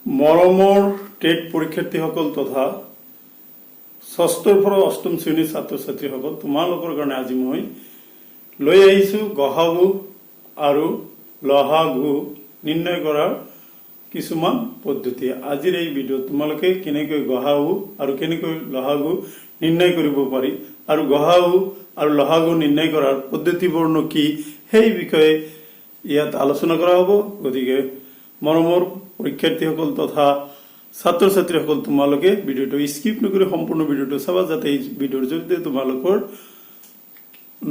মৰমৰ টেট পৰীক্ষাৰ্থীসকল তথা ষষ্ঠৰ পৰা অষ্টম শ্ৰেণীৰ ছাত্ৰ ছাত্ৰীসকল তোমালোকৰ কাৰণে আজি মই লৈ আহিছো গহাগু আৰু লহাগু নিৰ্ণয় কৰাৰ কিছুমান পদ্ধতি। আজিৰ এই ভিডিঅ'ত তোমালোকে কেনেকৈ গহাগু আৰু কেনেকৈ লহাগু নিৰ্ণয় কৰিব পাৰি আৰু গহাগু আৰু লহাগু নিৰ্ণয় কৰাৰ পদ্ধতিবোৰনো কি সেই বিষয়ে ইয়াত আলোচনা কৰা হ'ব। গতিকে মৰমৰ পৰীক্ষাৰ্থীসকল তথা ছাত্ৰ ছাত্ৰীসকল তোমালোকে ভিডিঅ'টো স্কিপ নকৰি সম্পূৰ্ণ ভিডিঅ'টো চাবা, যাতে এই ভিডিঅ'ৰ জৰিয়তে তোমালোকৰ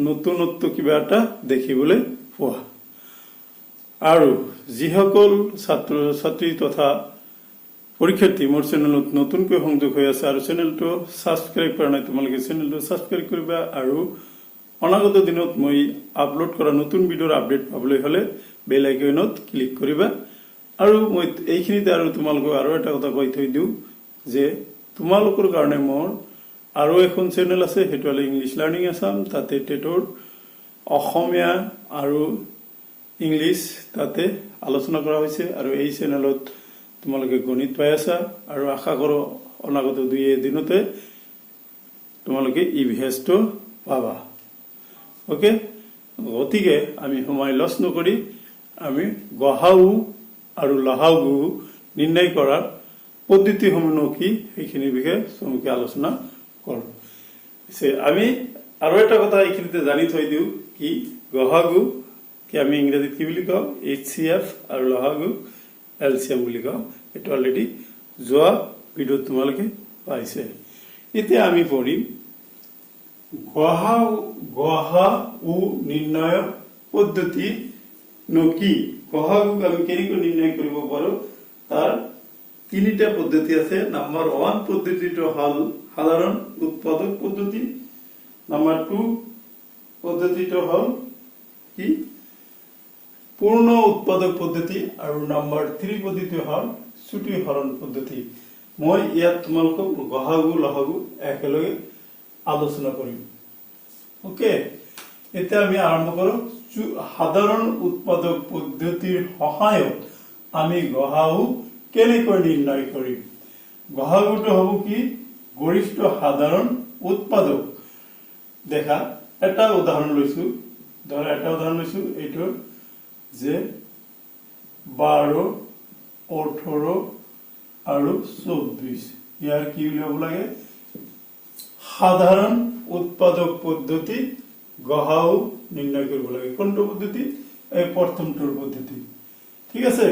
নতুনত্ব কিবা এটা দেখিবলৈ পোৱা। আৰু যিসকল ছাত্ৰ ছাত্ৰী তথা পৰীক্ষাৰ্থী মোৰ চেনেলত নতুনকৈ সংযোগ হৈ আছে আৰু চেনেলটো ছাবস্ক্ৰাইব কৰা নাই, তোমালোকে চেনেলটো ছাবস্ক্ৰাইব কৰিবা আৰু অনাগত দিনত মই আপলোড কৰা নতুন ভিডিঅ'ৰ আপডেট পাবলৈ হলে বেল আইকনত ক্লিক কৰিবা। আৰু মই এইখিনিতে আৰু তোমালোকক আৰু এটা কথা কৈ থৈ দিওঁ যে তোমালোকৰ কাৰণে মোৰ আৰু এখন চেনেল আছে, সেইটো হ'ল ইংলিছ লাৰ্ণিং আছাম। তাতে টেটৰ অসমীয়া আৰু ইংলিছ তাতে আলোচনা কৰা হৈছে আৰু এই চেনেলত তোমালোকে গণিত পাই আছা আৰু আশা কৰোঁ অনাগত 2 দিনতে তোমালোকে ইভিএছটো পাবা। ওকে, গতিকে আমি সময় লছ নকৰি আমি গহাগু আৰু লহাগু নিৰ্ণয় কৰাৰ পদ্ধতিসমূহ কি সেইখিনিৰ বিষয়ে চমুকৈ আলোচনা কৰোঁ। আমি আৰু এটা কথা এইখিনিতে জানি থৈ দিওঁ, কি গহাগু কি আমি ইংৰাজীত কি বুলি কওঁ HCF আৰু লহাগু LCM বুলি কওঁ। এইটো অলৰেডি যোৱা ভিডিঅ'ত তোমালোকে পাইছে। এতিয়া আমি পঢ়িম গহাগু নিৰ্ণয় পদ্ধতি নো কি। গহাগুক আমি কেনেকৈ নিৰ্ণয় কৰিব পাৰো তাৰ 3টা পদ্ধতি আছে। নাম্বাৰ 1 পদ্ধতিটো হল সাধাৰণ উৎপাদক পদ্ধতি, নাম্বাৰ 2 পদ্ধতিটো হল কি পূৰ্ণ উৎপাদক পদ্ধতি আৰু নাম্বাৰ 3 পদ্ধতি হল ছুটি হৰণ পদ্ধতি। মই ইয়াত তোমালোকক গহাগু লহাগু একেলগে আলোচনা কৰিম। ওকে, এতিয়া আমি আৰম্ভ কৰো। সাধাৰণ উৎপাদক পদ্ধতিৰ সহায়ত আমি গহাগু কেনেকৈ নিৰ্ণয় কৰিম। গহাগুটো হ'ব কি গৰিষ্ঠ সাধাৰণ উৎপাদক। দেখা এটা উদাহৰণ লৈছো, এইটো যে 12, 18 আৰু 24 ইয়াৰ কি হ'ব লাগে সাধাৰণ উৎপাদক পদ্ধতি গহাগু নিৰ্ণয় কৰিব লাগে। কোনটো পদ্ধতি? এই প্ৰথমটোৰ পদ্ধতি। ঠিক আছে,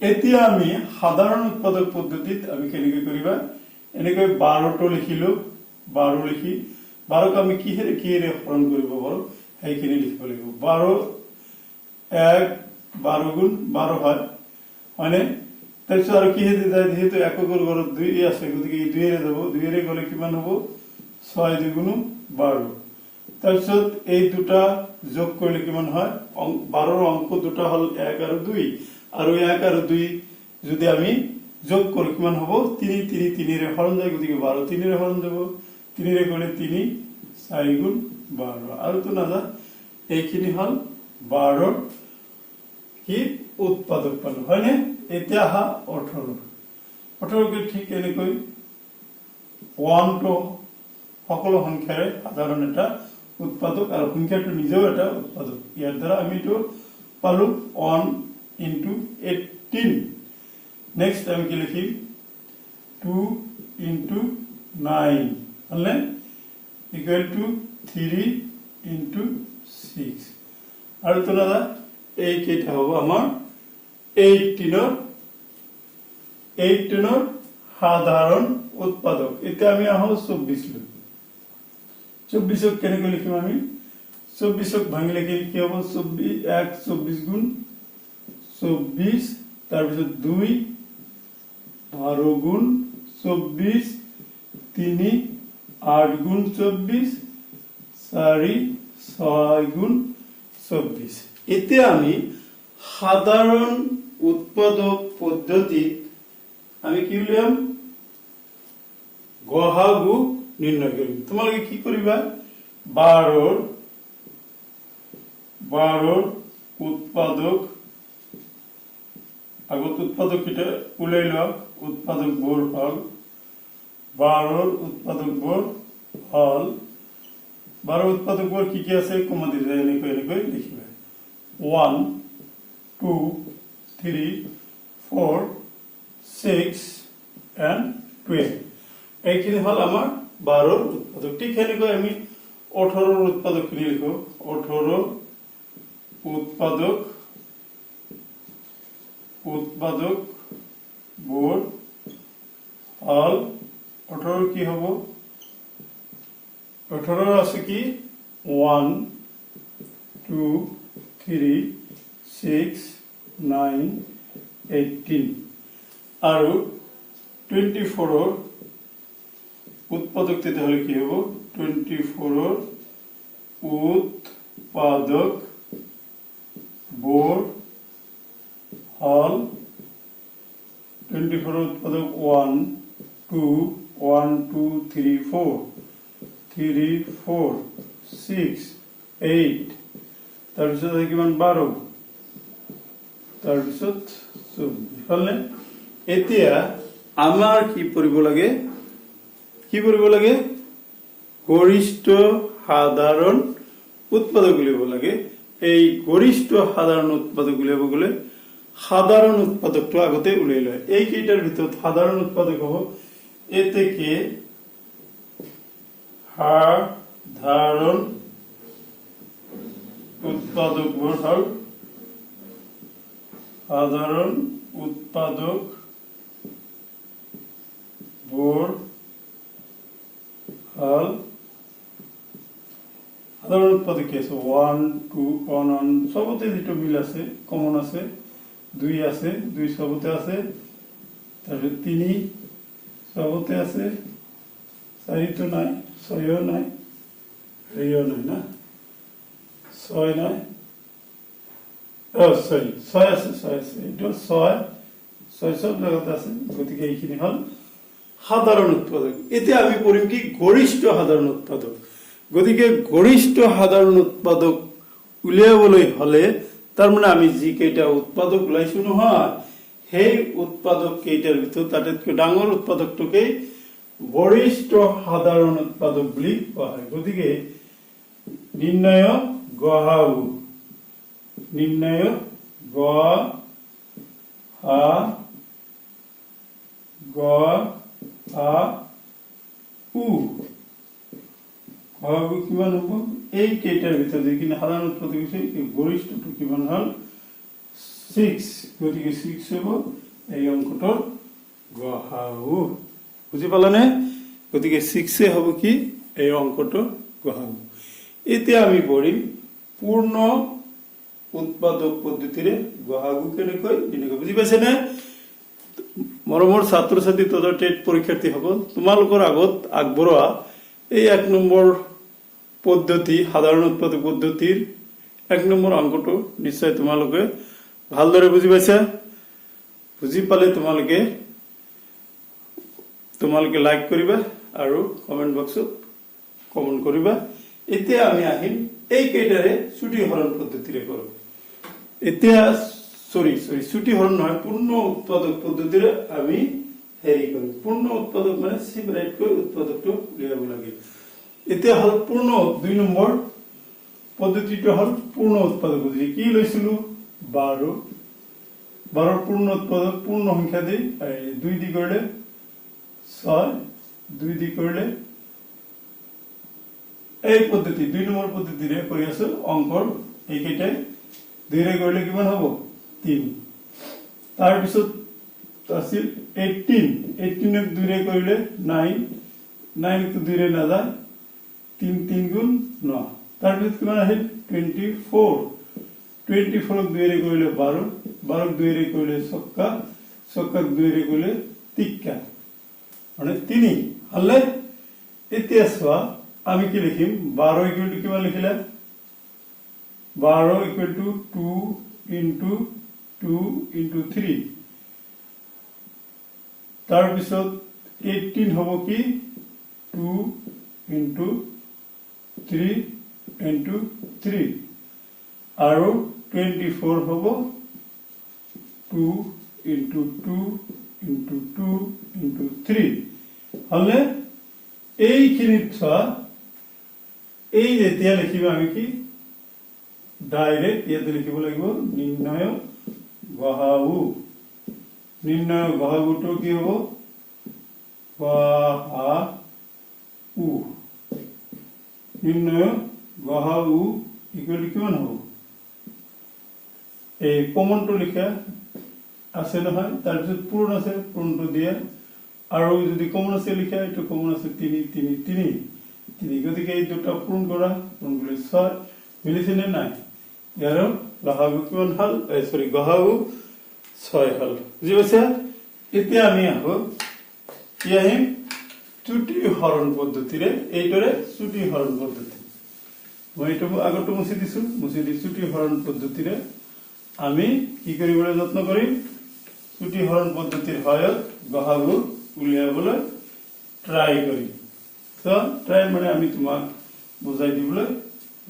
এতিয়া আমি সাধাৰণ উৎপাদক পদ্ধতিত আমি কেনেকৈ কৰিবা, এনেকৈ 12টো লিখিলো, 12 লিখি 12ক আমি কিহেৰে হৰণ কৰিব পাৰো সেইখিনি লিখিব লাগিব। 12 1 12 গুণ 12 হয়, হয়নে? তাৰপিছত আৰু কিহেৰে যায়, যিহেতু এককৰ ঘৰত 2 আছে গতিকে 2ৰে যাব, 2ৰে গ'লে কিমান হ'ব 6 2 গুণ 12। তাৰপিছত এই দুটা যোগ কৰিলে কিমান হয় 12ৰ অংক দুটা হল 1 আৰু 2 আৰু 1 আৰু 2 যদি আমি যোগ কৰো কিমান হ'ব 3 3 3ৰে হৰণ যায় গতিকে 12 3ৰে হৰণ যাব, 3ৰে গ'লে 3 4 গুণ 12 আৰু তো নাযা। এইখিনি হল 12ৰ কি উৎপাদক পালো, হয়নে? এতিয়া হা 18কে ঠিক এনেকৈ 1 টো সকলো সংখ্যাৰে সাধাৰণ এটা উৎপাদক আৰু সংখ্যাটো নিজেও এটা উৎপাদক। ইয়াৰ দ্বাৰা আমি তো পালো 1 into 18। নেক্সট আমি কি লিখিম 2 into 9 হলনে ইকুয়াল টু 3 into 6 আৰু তো না এই কেইটা হ'ব আমাৰ 18ৰ সাধাৰণ উৎপাদক। এতিয়া আমি আহো 24 লৈ। 24ক কেনেকৈ লিখিম আমি 24ক ভাঙি লিখি কি হ'ব 24 1 24 গুণ 24, তাৰপিছত 2 12 গুণ 24, 3 8 গুণ 24, 4 6 গুণ 24। এতিয়া আমি সাধাৰণ উৎপাদক পদ্ধতিত আমি কি উলিয়াম গহাগু নির্ণয় করি। তোমালোকে কি করিবা 12 উৎপাদক আগত উৎপাদক কেইটা উলাই লওক উৎপাদকবোৰ হল 12 উৎপাদকবোৰ হল 12 উৎপাদকবোৰ কি কি আছে কমা দিলে এনেকৈ লিখিবা 1 2 3 4 6 and 12 এইখিনি হল আমাৰ 12 উৎপাদক ঠিক এনেকৈ আমি 18 উৎপাদক খিনি লিখো 18 উৎপাদক বোৰ হল 18 কি হব 18 আছে কি 1 2 3 6 9 18 আৰু 24 উৎপাদক তেতিয়াহলে কি হব 24 উৎপাদক বোৰ হল 24 উৎপাদক 1 2 1 2 3 4 3 4 6 8 তাৰপিছত কিমান 12 তাৰপিছত 24 হলনে এতিয়া আমাৰ কি কৰিব লাগে গৰিষ্ঠ সাধাৰণ উৎপাদক উলিয়াব লাগে এই গৰিষ্ঠ সাধাৰণ উৎপাদক উলিয়াব গলে সাধাৰণ উৎপাদকটো আগতে উলাই লয় এই কেইটাৰ ভিতৰত সাধাৰণ উৎপাদক হ'ব এতে কি সাধাৰণ উৎপাদকবোৰ হল সাধাৰণ উৎপাদকবোৰ হল সাধারণ উৎপাদক কি আছে 1 2 1 সবতে যেটো মিল আছে কমন আছে 2 আছে 2 সবতে আছে তারপরে 3 সবতে আছে 4 তো নাই 6 নাই 3 নাই না 6 নাই সরি 6 আছে এটা 6 সব জায়গাতে আছে গতিকে এইখিনি হল সাধারণ উৎপাদক এতিয়া আমি পঢ়িম কি গৰিষ্ঠ সাধাৰণ উৎপাদক গতিকে গৰিষ্ঠ সাধাৰণ উৎপাদক উলিয়াবলৈ হলে তাৰ মানে আমি যি কেইটা উৎপাদক লাইছো নহয় সেই উৎপাদক কেইটাৰ ভিতৰত তাতকৈ ডাঙৰ উৎপাদকটোকে গৰিষ্ঠ সাধাৰণ উৎপাদক বুলি কোৱা হয় গতিকে নিৰ্ণয় গহাউ কিমান হব এই কেইটাৰ ভিতৰত যিখিনি সাধাৰণ উৎপাদক হৈছে গৰিষ্ঠটো কিমান হল 6 গতিকে 6 হব এই অংকটোৰ গহাউ বুজি পালানে গতিকে 6 হব কি এই অংকটোৰ গহাউ এতিয়া আমি পঢ়িম পূৰ্ণ উৎপাদক পদ্ধতিৰে গহাউ কেনেকৈ বুজি পাইছে নে মৰমৰ ছাত্ৰ ছাত্ৰী তথা টেট পৰীক্ষাৰ্থীসকল তোমালোকৰ আগত আগবঢ়োৱা এই 1 নম্বৰ পদ্ধতি সাধাৰণ উৎপাদক পদ্ধতিৰ 1 নম্বৰ অংকটো নিশ্চয় তোমালোকে ভালদৰে বুজি পাইছা বুজি পালে তোমালোকে লাইক কৰিবা আৰু কমেন্ট বক্সত কমেন্ট কৰিবা এতিয়া আমি আহিম এই কেইটাৰে ছুটি হৰণ পদ্ধতিৰে কৰক এতিয়া ছুটি হৰণ নহয় পূৰ্ণ উৎপাদক পদ্ধতিৰে আমি হেৰি কৰিম পূৰ্ণ উৎপাদক মানে সেপাৰেট কৰি উৎপাদকটো উলিয়াব লাগে এতিয়া হল পূৰ্ণ 2 নম্বৰ পদ্ধতিটো হল পূৰ্ণ উৎপাদক পদ্ধতি কি লৈছিলো 12 পূৰ্ণ উৎপাদক পূৰ্ণ সংখ্যা দি 2 দি কৰিলে 6 2 দি কৰিলে এই পদ্ধতি 2 নম্বৰ পদ্ধতিৰে কৰি আছে অংকৰ এইকেইটাই 2 ৰে কৰিলে কিমান হ'ব 3 তাৰ পিছত আছিল 18 ক 2 ৰে কৰিলে 9 ক 2 ৰে না যায় 3 গুণ 9 তাৰ পিছত কিমান আহিল 24 ক 2 ৰে কৰিলে 12 ক 2 ৰে কৰিলে ছক্কা ক 2 ৰে কৰিলে টিক্কা মানে 3 হলে এতিয়া চোৱা আমি কি লিখিম 12 ইকুৱেল টু কিমান লিখিলা 12 ইকুৱেল টু 2 into 3 তাৰ পিছত 18 হ'ব কি 2 into 3 into 3 আৰু 24 হ'ব 2 into 2 into 2 into 3 হলে এইখিনিত চোৱা এই যেতিয়া লিখিব আমি কি ডাইরেক্ট ইয়াতে লিখিব লাগিব নির্ণয় গহাউ গহাউটো কি হ'ব গহাউ নির্ণয় গহাউ ইকুয়াল কিমান হ'ব এই কমনটো লিখা আছে নহয় তাৰপিছত পূৰণ আছে পূৰণটো দিয়া আৰু যদি কমন আছে লিখা এইটো কমন আছে 3 3 3 3 গতিকে এই দুটা পূৰণ কৰা পূৰণ কৰিলে 6 মিলিছে নে নাই ইয়াৰ লহাগু কিমান হল সৰি গহাগু 6 হল বুজি পাইছা এতিয়া আমি আহো কি আহিম ত্ৰুটি হৰণ পদ্ধতিৰে এইদৰে ত্ৰুটি হৰণ পদ্ধতি মই এইটো আগতো মুছি দিছো মুছি দি ত্ৰুটি হৰণ পদ্ধতিৰে আমি কি কৰিবলৈ যত্ন কৰিম ত্ৰুটি হৰণ পদ্ধতিৰ সহায়ত গহাগু উলিয়াবলৈ ট্ৰাই কৰিম তো ট্ৰাই মানে আমি তোমাক বুজাই দিবলৈ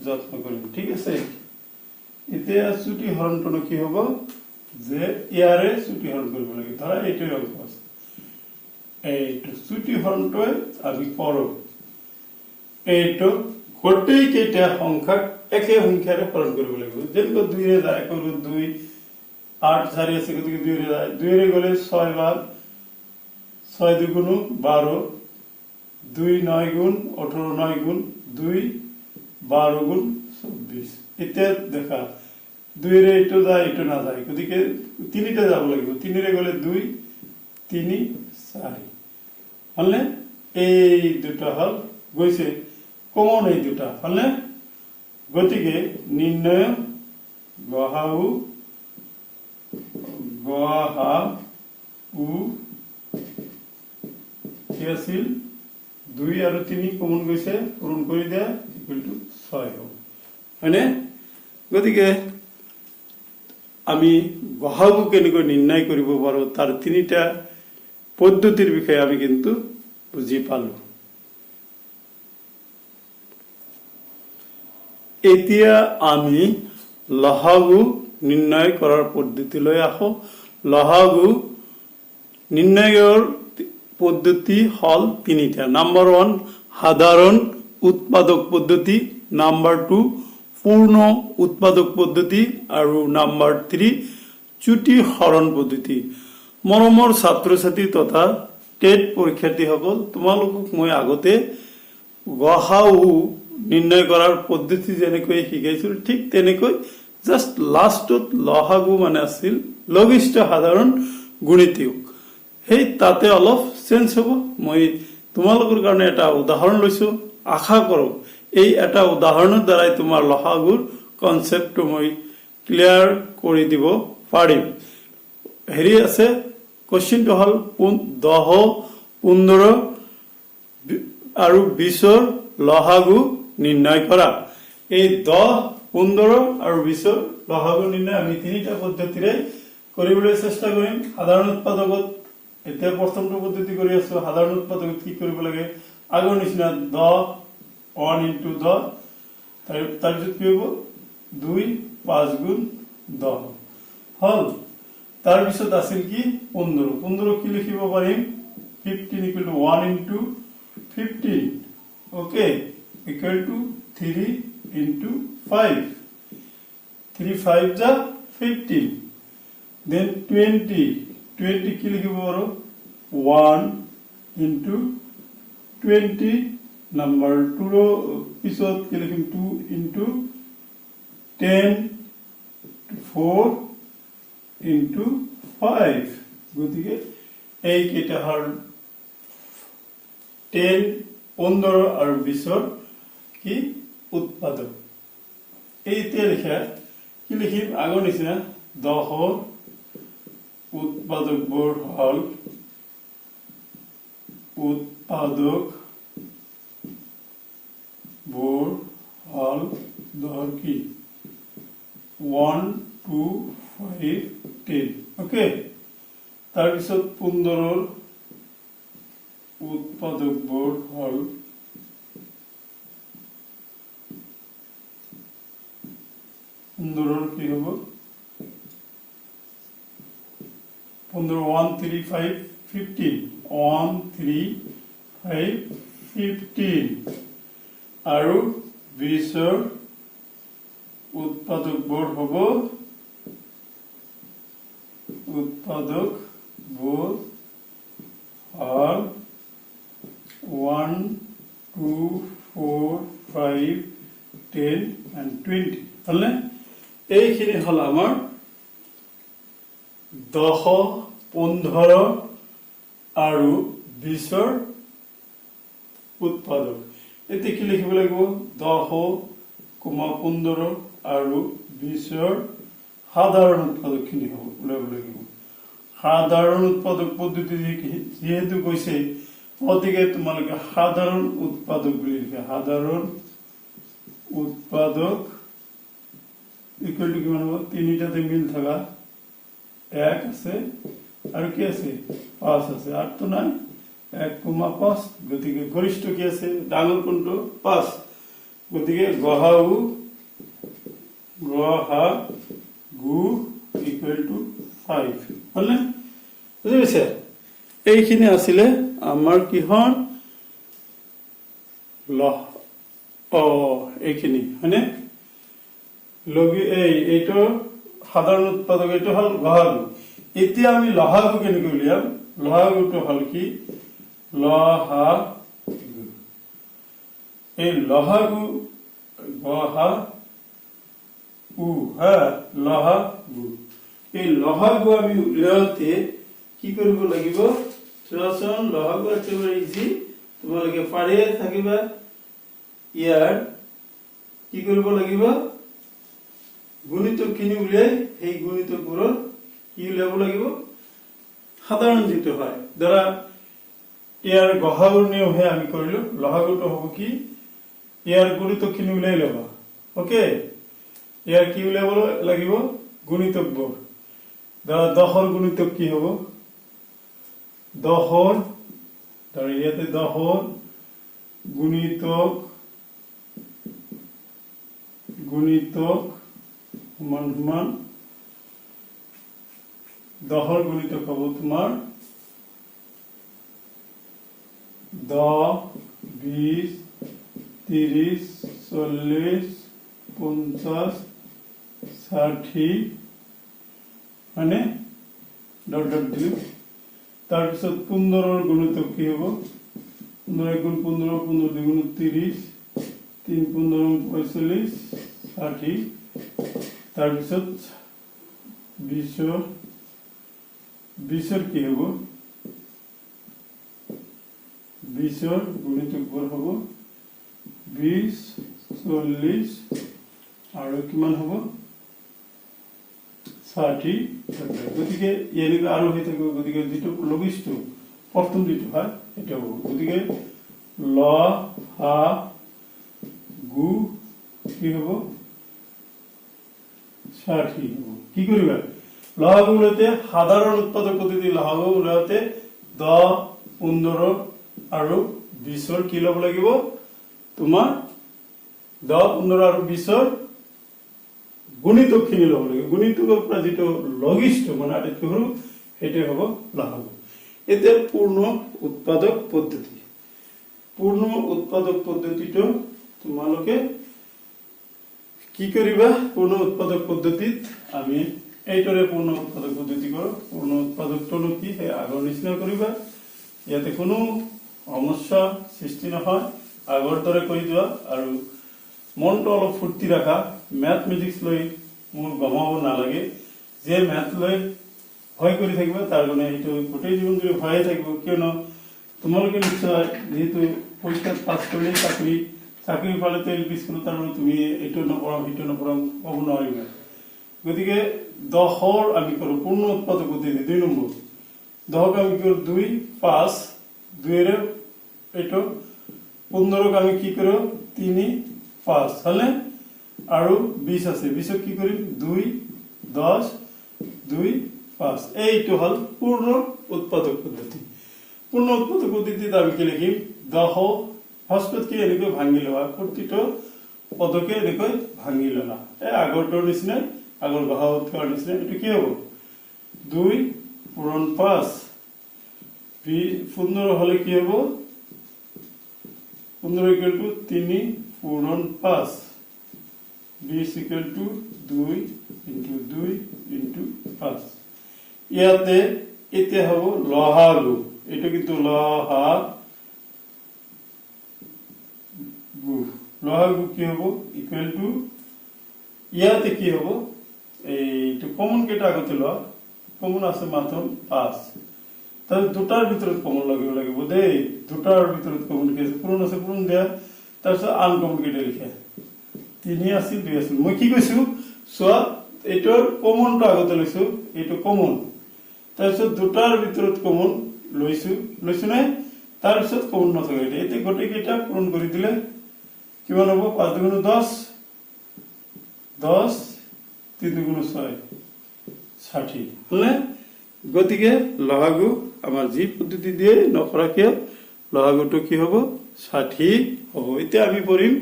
যত্ন কৰিম ঠিক আছে এতিয়া ত্ৰুটি হৰণটো কি হ'ব যে ইয়াৰে ত্ৰুটি হৰণ কৰিব লাগে ধৰা এইটোৰ অংক আছে এইটো ত্ৰুটি হৰণটো আমি কৰোঁ এইটো গোটেই কেইটা সংখ্যাক একে সংখ্যাৰে হৰণ কৰিব লাগিব যেনেকৈ 2 ৰে যায় কৰোঁ 2 8 4 আছে গতিকে 2 ৰে যায় 2 ৰে গলে 6 বার 6 দুগুণ 12 2 9 গুণ 18 9 গুণ 2 12 গুণ 24 এতিয়া দেখা 2 ৰে এইটো যায় এইটো না যায় গতিকে 3 তে যাব লাগিব 3 ৰে গলে 2 3 4 হলে এই দুটা হল গৈছে কমন এই দুটা হলে গতিকে নির্ণয় গহাউ কি আছিল 2 আৰু 3 কমন গৈছে পূৰণ কৰি দিয়া ইকুয়াল টু 6 হ'ব হয়নে গতিকে আমি গহাগু কেনেকৈ নিৰ্ণয় কৰিব পাৰো তাৰ তিনিটা পদ্ধতিৰ বিষয়ে আমি কিন্তু বুজি পালো এতিয়া আমি লহাগু নিৰ্ণয় কৰাৰ পদ্ধতি লৈ আহো লহাগু নিৰ্ণয়ৰ পদ্ধতি হল তিনিটা নাম্বাৰ 1 সাধাৰণ উৎপাদক পদ্ধতি নাম্বাৰ 2 পূৰ্ণ উৎপাদক পদ্ধতি আৰু নাম্বাৰ 3 ত্ৰুটি হৰণ পদ্ধতি মৰমৰ ছাত্ৰ ছাত্ৰী তথা টেট পৰীক্ষাৰ্থীসকল তোমালোকক মই আগতে গহাউ নির্ণয় করার পদ্ধতি যেনেকৈ শিকাইছিল ঠিক তেনেকৈ জাস্ট লাস্টত লহাগু মানে আছিল লঘিষ্ঠ সাধাৰণ গুণিতক সেই তাতে অলপ চেঞ্জ হ'ব মই তোমালোকৰ কাৰণে এটা উদাহৰণ লৈছো আশা কৰো এই এটা উদাহৰণৰ দ্বাৰাই তোমাৰ লহাগুৰ কনসেপ্টটো মই ক্লিয়াৰ কৰি দিব পাৰিম হেৰি আছে কোশ্চেনটো হল 10 15 আৰু 20ৰ লহাগু নিৰ্ণয় কৰা এই 10 15 আৰু 20ৰ লহাগু নিৰ্ণয় আমি তিনিটা পদ্ধতিৰে কৰিবলৈ চেষ্টা কৰিম সাধাৰণ উৎপাদকত এতিয়া প্ৰথমটো পদ্ধতি কৰি আছো সাধাৰণ উৎপাদকত কি কৰিব লাগে আগৰ নিচিনা 10 1 into 10 তাৰপিছত কি হ'ব 2 5 গুণ 10 হল তাৰপিছত আছিল কি 15 15 কি লিখিব পাৰিম 15 equal to 1 into 15 okay equal to 3 into 5 3 5 ja 15 then 20 20 ki likhibo aro 1 into 20 number 2 ro pisot ki likhim 2 into 10 4 into 5 gotike ei keta har 10 15 আৰু 20ৰ কি উৎপাদক এইতে লিখা কি লিখিম আগৰ নিচিনা 10ৰ উৎপাদকবোৰ হল উৎপাদক বোৰ হল 10 কি 1 2 5 10 ওকে তাৰপিছত 15ৰ উৎপাদকবোৰ হল 15ৰ কি হ'ব 15 1 3 5 15 1 3 5 15 আৰু 20ৰ উৎপাদকবোৰ হ'ব উৎপাদকবোৰ হ'ল 1 2 4 5 10 and 20 হলনে এইখিনি হল আমাৰ 10 15 আৰু 20ৰ উৎপাদক এতিয়া কি লিখিব লাগিব 10 15 আৰু 20ৰ সাধাৰণ উৎপাদকখিনি হ'ব উলিয়াব লাগিব সাধাৰণ উৎপাদক পদ্ধতি যেহেতু কৈছে গতিকে তোমালোকে সাধাৰণ উৎপাদক বুলি লিখা সাধাৰণ উৎপাদক ইকুয়াল টু কিমান হ'ব তিনিটাতে মিল থাকা 1 আছে আৰু কি আছে 5 আছে আৰ তো নাই 1,5 গতিকে গৰিষ্ঠ কি আছে ডাঙৰ কোনটো 5 গতিকে গহাউ গু ইকুয়াল টু 5 হলে বুঝি পাইছে এইখিনি আছিলে আমাৰ কিহৰ লহ এইখিনি হয়নে লগি এইটো সাধাৰণ উৎপাদক এইটো হল লহাগু এতিয়া আমি লহাগু কেনেকৈ উলিয়াম লহাগুটো হল কি লহাগু এই লহাগু লহাগু এই লহাগু আমি উলিয়াওতে কি কৰিব লাগিব চোৱাচোন লহাগু একেবাৰে ইজি তোমালোকে পাৰিয়ে থাকিবা ইয়াৰ কি কৰিব লাগিব গুণিতকখিনি উলিয়াই এই গুণিতকবোৰৰ কি উলিয়াব লাগিব সাধাৰণ যেটো হয় ধৰা ইয়াৰ গহাগুৰ নিয়মহে আমি কৰিলো লহাগুটো হ'ব কি ইয়াৰ গুণিতকখিনি উলিয়াই ল'বা ওকে ইয়াৰ কি উলিয়াব লাগিব গুণিতকবোৰ ধৰা 10ৰ গুণিতক কি হ'ব 10ৰ ধৰা ইয়াতে 10ৰ গুণিতক সমান সমান 10ৰ গুণিতক হ'ব তোমাৰ 10 20 30 40 50 60 মানে ডট ডট দিও তাৰপিছত 15ৰ গুণিতক কি হ'ব 15 গুণ 15 15 দুগুণ 30 3 15 45 60 তাৰপিছত 20ৰ কি হ'ব 20ৰ গুণিতকবোৰ হ'ব 20 40 আৰু কিমান হ'ব 60 গতিকে এনেকৈ আৰু হৈ থাকিব গতিকে যেটো লঘিষ্ঠ প্ৰথম যেটো হয় এটা হ'ব গতিকে ল হা গু কি হ'ব 60 হ'ব কি কৰিবা লহাগু উলিয়াওতে সাধাৰণ উৎপাদক পদ্ধতি লহাগু উলিয়াওতে 10 15 আৰু 20ৰ কি ল'ব লাগিব তোমাৰ 10 15 আৰু 20ৰ গুণিতকখিনি ল'ব লাগিব গুণিতকৰ পৰা যেটো লঘিষ্ঠ মানে আটাইতকৈ সৰু সেইটো হ'ব লহাগু এতিয়া পূৰ্ণ উৎপাদক পদ্ধতিটো তোমালোকে কি কৰিবা পূৰ্ণ উৎপাদক পদ্ধতিত আমি এইটোৰে পূৰ্ণ উৎপাদক পদ্ধতি কৰো পূৰ্ণ উৎপাদকটো কি সেই আগৰ নিচিনা কৰিবা ইয়াতে কোনো সমস্যা সৃষ্টি নহয় আগৰ দৰে কৰি যোৱা আৰু মনটো অলপ ফুৰ্তি ৰাখা ম্যাথমেটিক্স লৈ মোৰ গমাব নালাগে যে ম্যাথ লৈ ভয় কৰি থাকিবা তাৰ কাৰণে এইটো গোটেই জীৱন জুৰি ভয়ে থাকিব কিয়নো তোমালোকে নিশ্চয় যেহেতু পৰীক্ষাত পাছ কৰিলে চাকৰি পালেতো এলপি স্কুলত আৰু তুমি এইটো নপঢ়াম সেইটো নপঢ়াম ক'ব নোৱাৰিবা গতিকে 10ৰ আমি কৰো পূৰ্ণ উৎপাদক পদ্ধতি 2 নম্বৰ 10ক আমি কৰো 2 5 2 ৰে এইটো 15ক আমি কি কৰো 3 5 হলে আৰু 20 আছে 20ক কি কৰিম 2 10 2 5 এইটো হল পূৰ্ণ উৎপাদক পদ্ধতি পূৰ্ণ উৎপাদক পদ্ধতিত আমি কি লিখিম 10 ফাৰ্ষ্টত কি এনেকৈ ভাঙি লোৱা প্ৰতিটো পদকে এনেকৈ ভাঙি ললা এই আগৰটোৰ নিচিনা আগৰ গহাউতৰ নিচিনা এটো কি হ'ব 2 পূরণ 5 15 হলে কি হবে 15 ইকুয়াল টু 3 পূরণ 5 b equal to 2 into 2 into 5 ইয়াতে এতে হবে লহাগু এটা কিন্তু লহাগু কি হবে ইকুয়াল টু ইয়াতে কি হবে এইটা কমন কেটা আগতে ল কমন আছে মাত্র 5 তাহলে দুটার ভিতরে কমন লাগিব দে দুটার ভিতরে কমন কেছে পূরণ আছে পূরণ দেয়া তারপর আনকমন কেটে লিখে 3 আছে 2 আছে মই কি কইছো সোয়া এটার কমনটা আগতে লইছো এটা কমন তারপর দুটার ভিতরে কমন লইছো না তারপর কমন নথকা এটা এতে গোটে কেটা পূরণ করে দিলে কিমান হবে 5 দুগুণ 10 10 3 দুগুণ 6 60 হলে গতিকে লহাগু আমার জি পদ্ধতি দিয়ে নকরাকে লহাগুটো কি হব 60 হব এতে আমি পড়িম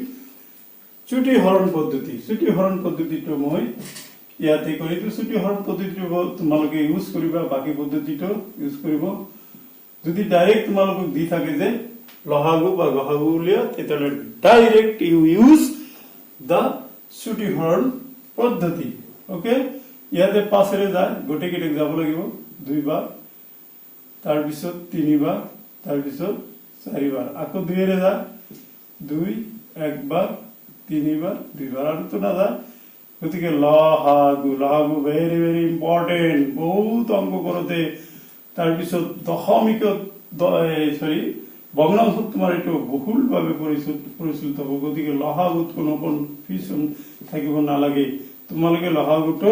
চুটি হরণ পদ্ধতি চুটি হরণ পদ্ধতিটো মই ইয়াতে করি তো চুটি হরণ পদ্ধতিটো তোমালোকে ইউজ করিবা বাকি পদ্ধতিটো ইউজ কৰিব যদি ডাইরেক্ট তোমালোক দি থাকে যে লহাগু বা গহাগু উলিয়া তেতালে ডাইরেক্ট ইউ ইউজ দা চুটি হরণ পদ্ধতি ওকে ইয়াতে 5 এর যায় গোটে কেটে যাব লাগিব 2 বার তার পিছত 3 বার তার পিছত 4 বার আকো 2 এর যায় 2 একবার 3 বার 2 বার আর তো না যায় গতিকে লহাগু ভেরি ভেরি ইম্পর্টেন্ট বহুত অঙ্ক করতে তার পিছত দশমিক সরি ভগ্নাংশ তোমার একটু বহুল ভাবে পরিচালিত হব গতিকে লহাগুত কোনো কনফিউশন থাকিব নালাগে তোমালোকে লহাগুটো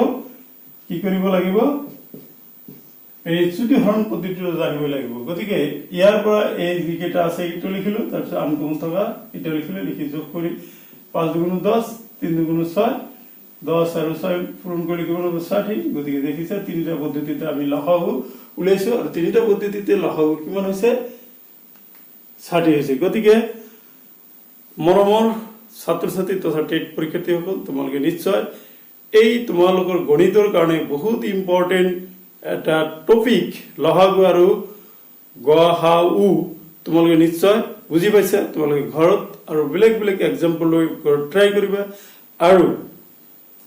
কি কৰিব লাগিব এই চুটি হৰণ পদ্ধতিটো জানিব লাগিব গতিকে ইয়াৰ পৰা এই যিকেটা আছে এইটো লিখিলো তাৰপিছত আনকমন থকা এটা লিখিলো লিখি যোগ কৰি 5 দুগুণ 10 3 দুগুণ 6 10 আৰু 6 পূৰণ কৰি কিমান হ'ব 60 গতিকে দেখিছা তিনিটা পদ্ধতিতে আমি লহাগু উলাইছো আৰু তিনিটা পদ্ধতিতে লহাগু কিমান হৈছে 60 হৈছে গতিকে মৰমৰ ছাত্ৰ ছাত্ৰী তথা টেট পৰীক্ষাৰ্থীসকল তোমালোকে নিশ্চয় এই তোমালোকৰ গণিতৰ কাৰণে বহুত ইম্পৰ্টেন্ট এটা টপিক লহাগু আৰু গহাউ তোমালোকে নিশ্চয় বুজি পাইছা তোমালোকে ঘৰত আৰু বেলেগ বেলেগ এক্সাম্পল লৈ ট্ৰাই কৰিবা আৰু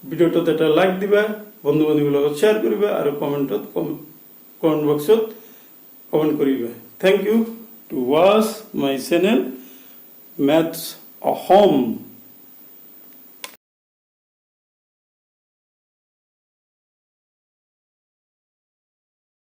ভিডিওটো এটা লাইক দিবা বন্ধু বান্ধৱীৰ লগত শ্বেয়াৰ কৰিবা আৰু কমেন্ট বক্সত কমেন্ট কৰিবা thank you to watch my channel Maths Ahom.